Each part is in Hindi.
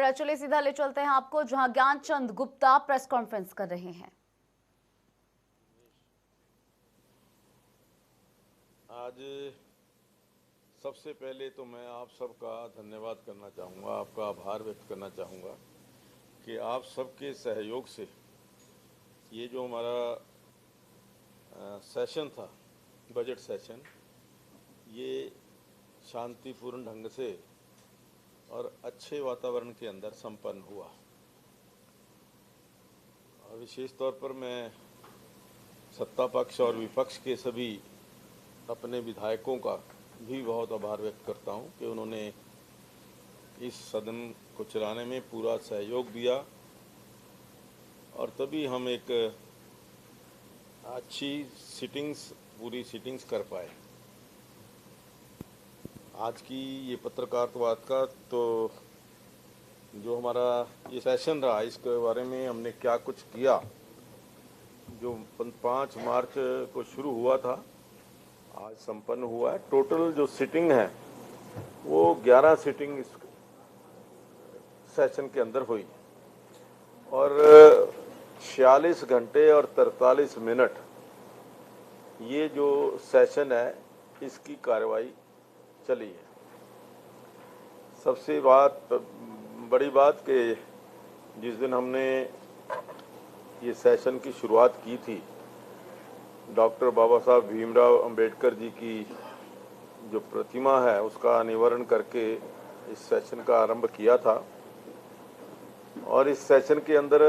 और चलिए सीधा ले चलते हैं आपको जहां ज्ञानचंद गुप्ता प्रेस कॉन्फ्रेंस कर रहे हैं। आज सबसे पहले तो मैं आप सबका धन्यवाद करना चाहूँगा, आपका आभार व्यक्त करना चाहूँगा कि आप सबके सहयोग से ये जो हमारा सेशन था, बजट सेशन, ये शांतिपूर्ण ढंग से और अच्छे वातावरण के अंदर संपन्न हुआ। और विशेष तौर पर मैं सत्ता पक्ष और विपक्ष के सभी अपने विधायकों का भी बहुत आभार व्यक्त करता हूं कि उन्होंने इस सदन को चलाने में पूरा सहयोग दिया और तभी हम एक अच्छी पूरी सिटिंग्स कर पाए। आज की ये पत्रकार वार्ता तो जो हमारा ये सेशन रहा, इसके बारे में हमने क्या कुछ किया। जो 5 मार्च को शुरू हुआ था, आज संपन्न हुआ है। टोटल जो सिटिंग है वो 11 सिटिंग इस सेशन के अंदर हुई और 46 घंटे और 43 मिनट ये जो सेशन है इसकी कार्रवाई चली है। सबसे बड़ी बात कि जिस दिन हमने ये सेशन की शुरुआत की थी, डॉक्टर बाबा साहब भीमराव अंबेडकर जी की जो प्रतिमा है उसका अनावरण करके इस सेशन का आरंभ किया था। और इस सेशन के अंदर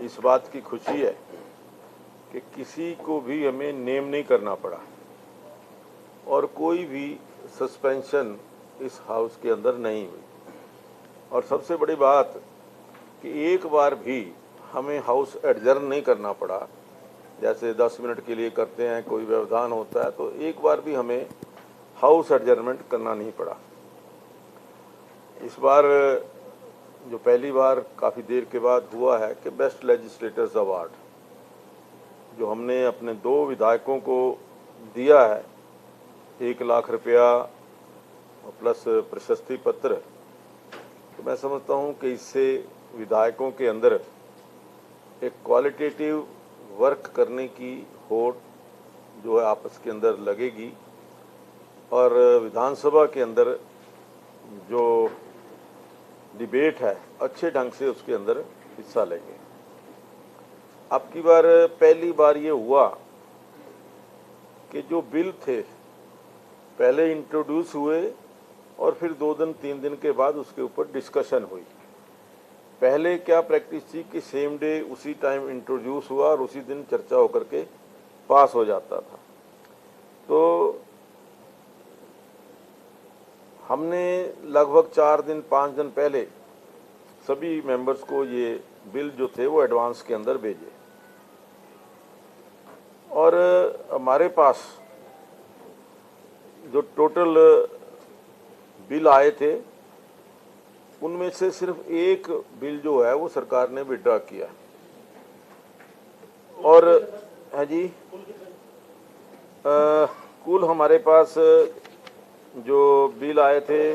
इस बात की खुशी है कि किसी को भी हमें नेम नहीं करना पड़ा और कोई भी सस्पेंशन इस हाउस के अंदर नहीं हुई। और सबसे बड़ी बात कि एक बार भी हमें हाउस एडजर्न नहीं करना पड़ा। जैसे 10 मिनट के लिए करते हैं, कोई व्यवधान होता है, तो एक बार भी हमें हाउस एडजर्नमेंट करना नहीं पड़ा। इस बार जो पहली बार काफ़ी देर के बाद हुआ है कि बेस्ट लेजिस्लेटर्स अवार्ड जो हमने अपने 2 विधायकों को दिया है, 1 लाख रुपया प्लस प्रशस्ति पत्र, तो मैं समझता हूं कि इससे विधायकों के अंदर एक क्वालिटेटिव वर्क करने की होड़ जो है आपस के अंदर लगेगी और विधानसभा के अंदर जो डिबेट है अच्छे ढंग से उसके अंदर हिस्सा लेंगे। अब की बार पहली बार ये हुआ कि जो बिल थे पहले इंट्रोड्यूस हुए और फिर 2 दिन 3 दिन के बाद उसके ऊपर डिस्कशन हुई। पहले क्या प्रैक्टिस थी कि सेम डे उसी टाइम इंट्रोड्यूस हुआ और उसी दिन चर्चा होकर के पास हो जाता था। तो हमने लगभग 4 दिन 5 दिन पहले सभी मेंबर्स को ये बिल जो थे वो एडवांस के अंदर भेजे और हमारे पास जो टोटल बिल आए थे उनमें से सिर्फ एक बिल जो है वो सरकार ने विड्रॉ किया। और है जी, कुल हमारे पास जो बिल आए थे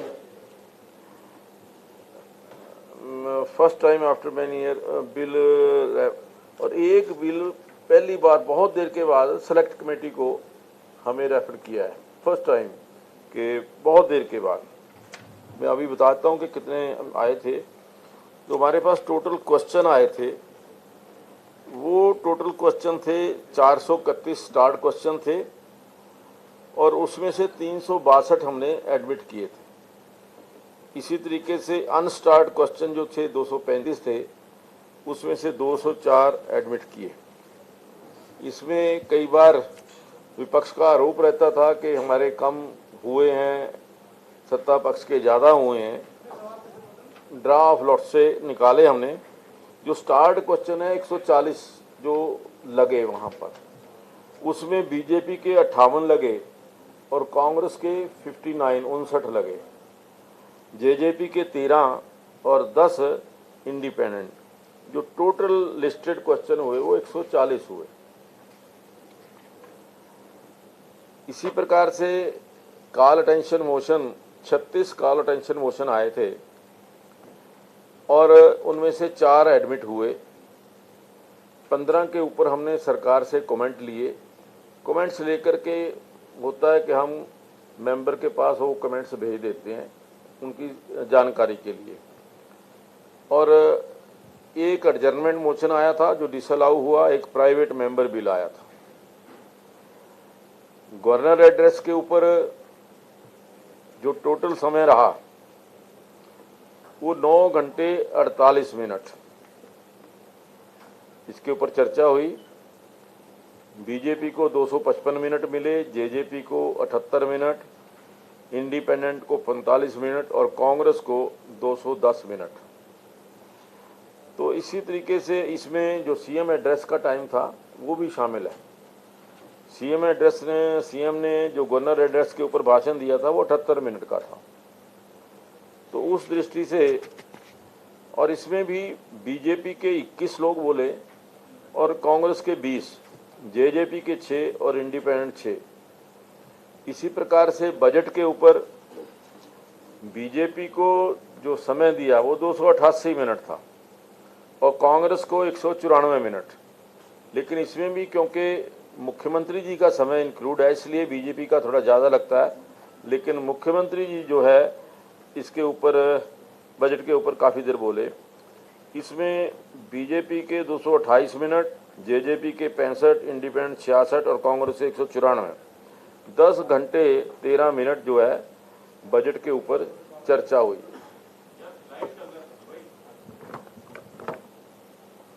first time after many year bill, और एक बिल पहली बार बहुत देर के बाद सेलेक्ट कमेटी को हमें रेफर किया है, फर्स्ट टाइम के बहुत देर के बाद। मैं अभी बताता हूं कि कितने आए थे। तो हमारे पास टोटल क्वेश्चन आए थे, वो टोटल क्वेश्चन थे 431 स्टार्ट क्वेश्चन थे और उसमें से 362 हमने एडमिट किए थे। इसी तरीके से अनस्टार्ट क्वेश्चन जो थे 235 थे, उसमें से 204 एडमिट किए। इसमें कई बार विपक्ष का आरोप रहता था कि हमारे कम हुए हैं, सत्ता पक्ष के ज़्यादा हुए हैं। ड्रा ऑफ लॉट से निकाले हमने। जो स्टार्ट क्वेश्चन है 140 जो लगे वहाँ पर, उसमें बीजेपी के 58 लगे और कांग्रेस के 59 लगे, जेजेपी के 13 और 10 इंडिपेंडेंट। जो टोटल लिस्टेड क्वेश्चन हुए वो 140 हुए। इसी प्रकार से call attention motion 36 call attention motion आए थे और उनमें से 4 एडमिट हुए। 15 के ऊपर हमने सरकार से कमेंट लिए। कमेंट्स लेकर के होता है कि हम मेंबर के पास वो कमेंट्स भेज देते हैं उनकी जानकारी के लिए। और एक एडजर्नमेंट मोशन आया था जो डिसअलाउ हुआ, एक प्राइवेट मेंबर बिल आया था। गवर्नर एड्रेस के ऊपर जो टोटल समय रहा वो 9 घंटे 48 मिनट इसके ऊपर चर्चा हुई। बीजेपी को 255 मिनट मिले, जेजेपी को 78 मिनट, इंडिपेंडेंट को 45 मिनट और कांग्रेस को 210 मिनट। तो इसी तरीके से इसमें जो सीएम एड्रेस का टाइम था वो भी शामिल है। सीएम ने जो गवर्नर एड्रेस के ऊपर भाषण दिया था वो 78 मिनट का था। तो उस दृष्टि से, और इसमें भी बीजेपी के 21 लोग बोले और कांग्रेस के 20, जेजेपी के 6 और इंडिपेंडेंट 6। इसी प्रकार से बजट के ऊपर बीजेपी को जो समय दिया वो 288 मिनट था और कांग्रेस को 194 मिनट। लेकिन इसमें भी क्योंकि मुख्यमंत्री जी का समय इंक्लूड है इसलिए बीजेपी का थोड़ा ज़्यादा लगता है। लेकिन मुख्यमंत्री जी जो है इसके ऊपर, बजट के ऊपर काफ़ी देर बोले। इसमें बीजेपी के 228 मिनट, जेजेपी के 65, इंडिपेंडेंट 66 और कांग्रेस से 194। 10 घंटे 13 मिनट जो है बजट के ऊपर चर्चा हुई।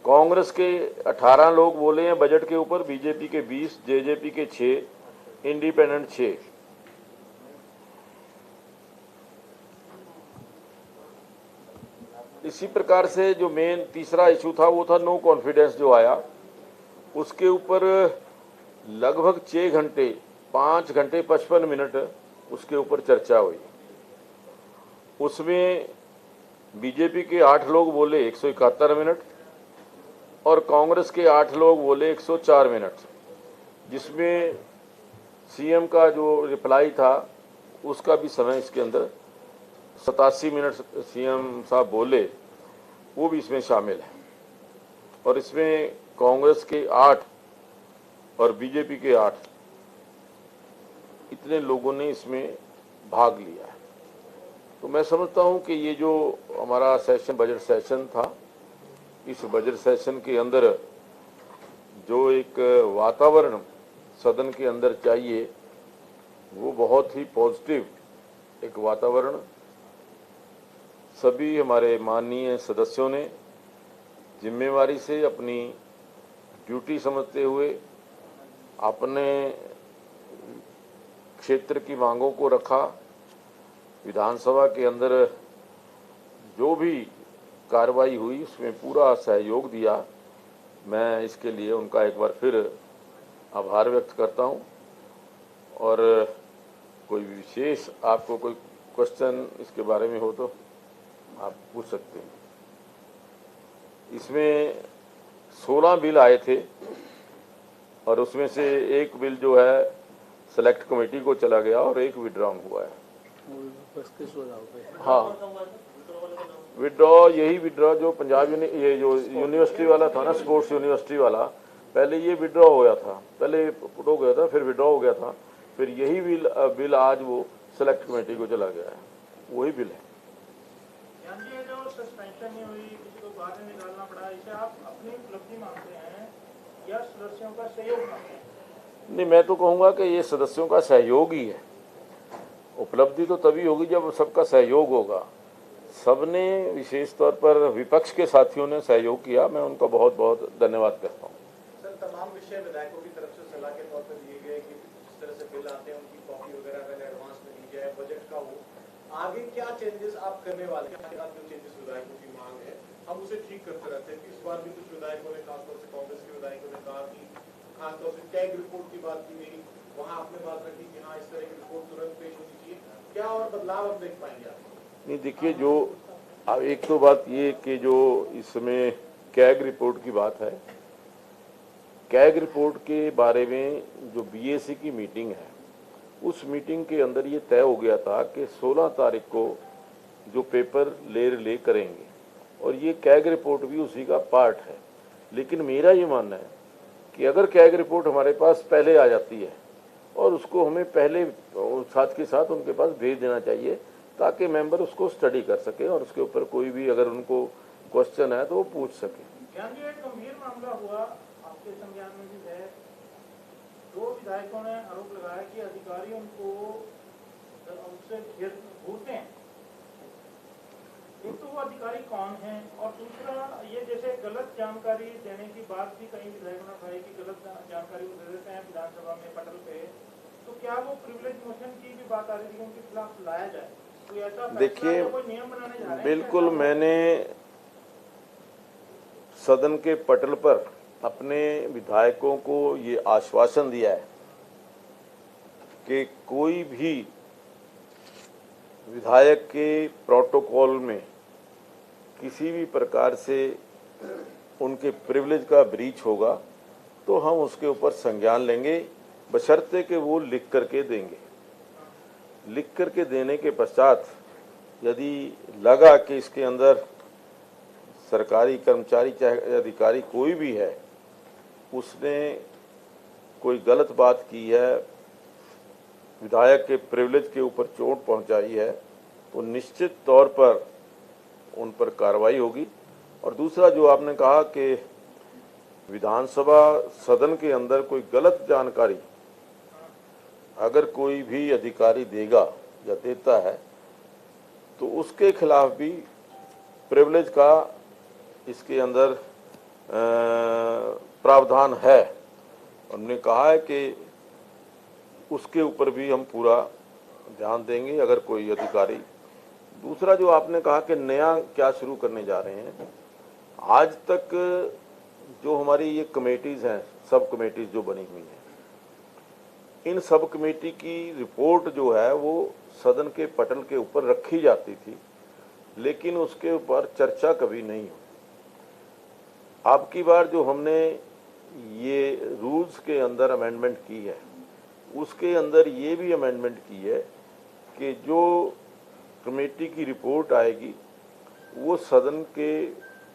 कांग्रेस के 18 लोग बोले हैं बजट के ऊपर, बीजेपी के 20, जेजेपी के 6, इंडिपेंडेंट 6। इसी प्रकार से जो मेन तीसरा इशू था वो था नो कॉन्फिडेंस जो आया, उसके ऊपर लगभग 6 घंटे 5 घंटे 55 मिनट उसके ऊपर चर्चा हुई। उसमें बीजेपी के 8 लोग बोले 171 मिनट और कांग्रेस के 8 लोग बोले 104 मिनट, जिसमें सीएम का जो रिप्लाई था उसका भी समय इसके अंदर 87 मिनट सीएम साहब बोले, वो भी इसमें शामिल है। और इसमें कांग्रेस के 8 और बीजेपी के 8 इतने लोगों ने इसमें भाग लिया है। तो मैं समझता हूं कि ये जो हमारा सेशन, बजट सेशन था, इस बजट सेशन के अंदर जो एक वातावरण सदन के अंदर चाहिए वो बहुत ही पॉजिटिव एक वातावरण सभी हमारे माननीय सदस्यों ने जिम्मेवारी से अपनी ड्यूटी समझते हुए अपने क्षेत्र की मांगों को रखा। विधानसभा के अंदर जो भी कार्रवाई हुई उसमें पूरा सहयोग दिया। मैं इसके लिए उनका एक बार फिर आभार व्यक्त करता हूं। और कोई विशेष आपको कोई क्वेश्चन इसके बारे में हो तो आप पूछ सकते हैं। इसमें 16 बिल आए थे और उसमें से एक बिल जो है सेलेक्ट कमेटी को चला गया और एक विड्रॉ हुआ है। हाँ, विड्रॉ, यही विड्रॉ जो पंजाब ये जो यूनिवर्सिटी वाला था ना, स्पोर्ट्स यूनिवर्सिटी वाला, पहले ये विड्रॉ हो गया था, पहले पुट हो गया था, फिर विड्रॉ हो गया था, फिर यही बिल आज वो सेलेक्ट कमेटी को चला गया है, वही बिल है। जो सस्पेंशन नहीं हुई, किसी को बाहर निकालना पड़ा, इसे आप अपनी उपलब्धि मानते हैं या सदस्यों का सहयोग मानते हैं? नहीं, मैं तो कहूँगा कि ये सदस्यों का सहयोग ही है। उपलब्धि तो तभी होगी जब सबका सहयोग होगा। सबने, विशेष तौर पर विपक्ष के साथियों ने सहयोग किया, मैं उनका बहुत बहुत धन्यवाद करता हूँ। सर, तमाम विषय विधायकों की तरफ से सलाह के तौर पर दिए गए कि जिस तरह से बिल आते हैं उनकी कॉपी वगैरह पहले एडवांस में दी जाए, बजट का हो, आगे क्या चेंजेस आप करने वाले हैं? जो चेंजेस विधायकों की मांग है हम उसे ठीक करते रहते हैं। इस बार भी कुछ विधायकों ने, खासतौर से कांग्रेस के विधायकों ने कहा कि खासतौर से टैग रिपोर्ट की बात की गई, वहाँ आपने बात रखी कि हाँ इस तरह की रिपोर्ट तुरंत पेश होनी चाहिए। क्या और बदलाव आप देख पाएंगे आप? नहीं, देखिए, जो अब एक तो बात ये कि जो इसमें कैग रिपोर्ट की बात है, कैग रिपोर्ट के बारे में जो बीएसी की मीटिंग है, उस मीटिंग के अंदर ये तय हो गया था कि 16 तारीख को जो पेपर ले करेंगे और ये कैग रिपोर्ट भी उसी का पार्ट है। लेकिन मेरा ये मानना है कि अगर कैग रिपोर्ट हमारे पास पहले आ जाती है और उसको हमें पहले साथ के साथ उनके पास भेज देना चाहिए, ताकि मेंबर उसको स्टडी कर सके और उसके ऊपर कोई भी अगर उनको क्वेश्चन है तो वो पूछ सके। ज्ञान जी, एक गंभीर मामला हुआ आपके संज्ञान में भी है। 2 विधायकों ने आरोप लगाया कि अधिकारी उनसे घूरते हैं। एक तो वो अधिकारी कौन है, और दूसरा ये जैसे गलत जानकारी देने की बात भी कई विधायकों ने कही कि गलत जानकारी वो दे देते हैं विधानसभा में पटल पे, तो क्या वो प्रिविलेज मोशन की भी बात आ रही थी उनके खिलाफ लाया जाए? कोई ऐसा देखिए, कोई नियम बनाने जा रहे हैं? बिल्कुल, मैंने सदन के पटल पर अपने विधायकों को ये आश्वासन दिया है कि कोई भी विधायक के प्रोटोकॉल में किसी भी प्रकार से उनके प्रिविलेज का ब्रीच होगा तो हम उसके ऊपर संज्ञान लेंगे, बशर्ते कि वो लिख करके देंगे। लिख करके देने के पश्चात यदि लगा कि इसके अंदर सरकारी कर्मचारी चाहे अधिकारी कोई भी है, उसने कोई गलत बात की है, विधायक के प्रिविलेज के ऊपर चोट पहुंचाई है, तो निश्चित तौर पर उन पर कार्रवाई होगी। और दूसरा जो आपने कहा कि विधानसभा सदन के अंदर कोई गलत जानकारी अगर कोई भी अधिकारी देगा या देता है तो उसके खिलाफ भी प्रिविलेज का इसके अंदर प्रावधान है। उन्होंने कहा है कि उसके ऊपर भी हम पूरा ध्यान देंगे अगर कोई अधिकारी। दूसरा जो आपने कहा कि नया क्या शुरू करने जा रहे हैं, आज तक जो हमारी ये कमेटीज़ हैं, सब कमेटीज़ जो बनी हुई हैं, इन सब कमेटी की रिपोर्ट जो है वो सदन के पटल के ऊपर रखी जाती थी, लेकिन उसके ऊपर चर्चा कभी नहीं हुई। अब की बार जो हमने ये रूल्स के अंदर अमेंडमेंट की है, उसके अंदर ये भी अमेंडमेंट की है कि जो कमेटी की रिपोर्ट आएगी वो सदन के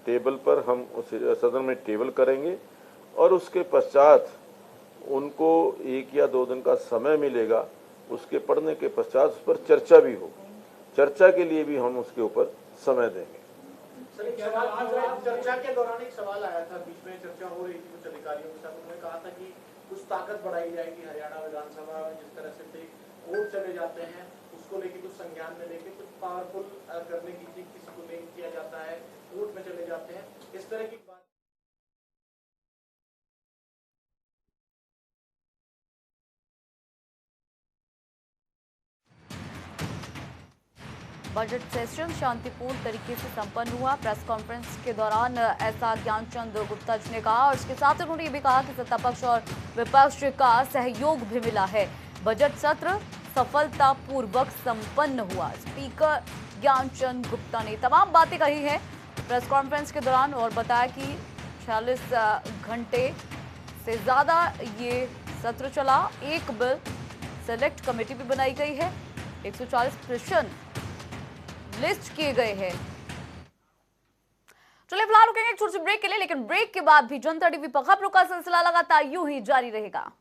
टेबल पर हम उसे सदन में टेबल करेंगे और उसके पश्चात उनको 1 या 2 दिन का समय मिलेगा। उसके पढ़ने के पश्चात उस पर चर्चा भी होगी। चर्चा के लिए भी हम उसके ऊपर समय देंगे। सर, एक सवाल आज चर्चा के दौरान एक सवाल आया था, बीच में चर्चा हो रही थी कुछ अधिकारियों के साथ, उन्होंने कहा था कि कुछ ताकत बढ़ाई जाएगी हरियाणा विधानसभा में, जिस तरह से कोर्ट चले जाते हैं उसको लेके कुछ संज्ञान में लेके कुछ पावरफुल करने की चीज किसी को नहीं किया जाता है, कोर्ट में चले जाते हैं, इस तरह की बात। बजट सेशन शांतिपूर्ण तरीके से संपन्न हुआ। प्रेस कॉन्फ्रेंस के दौरान ऐसा ज्ञानचंद गुप्ता जी ने कहा और इसके साथ उन्होंने ये भी कहा कि सत्ता पक्ष और विपक्ष का सहयोग भी मिला है। बजट सत्र सफलतापूर्वक संपन्न हुआ। स्पीकर ज्ञानचंद गुप्ता ने तमाम बातें कही हैं प्रेस कॉन्फ्रेंस के दौरान और बताया कि 46 घंटे से ज़्यादा ये सत्र चला। एक बिल सेलेक्ट कमेटी भी बनाई गई है, 140 प्रश्न लिस्ट किए गए हैं। चलिए फिलहाल रुकेंगे एक छोटे से ब्रेक के लिए, लेकिन ब्रेक के बाद भी जनता टीवी पर खबरों का सिलसिला लगातार यूं ही जारी रहेगा।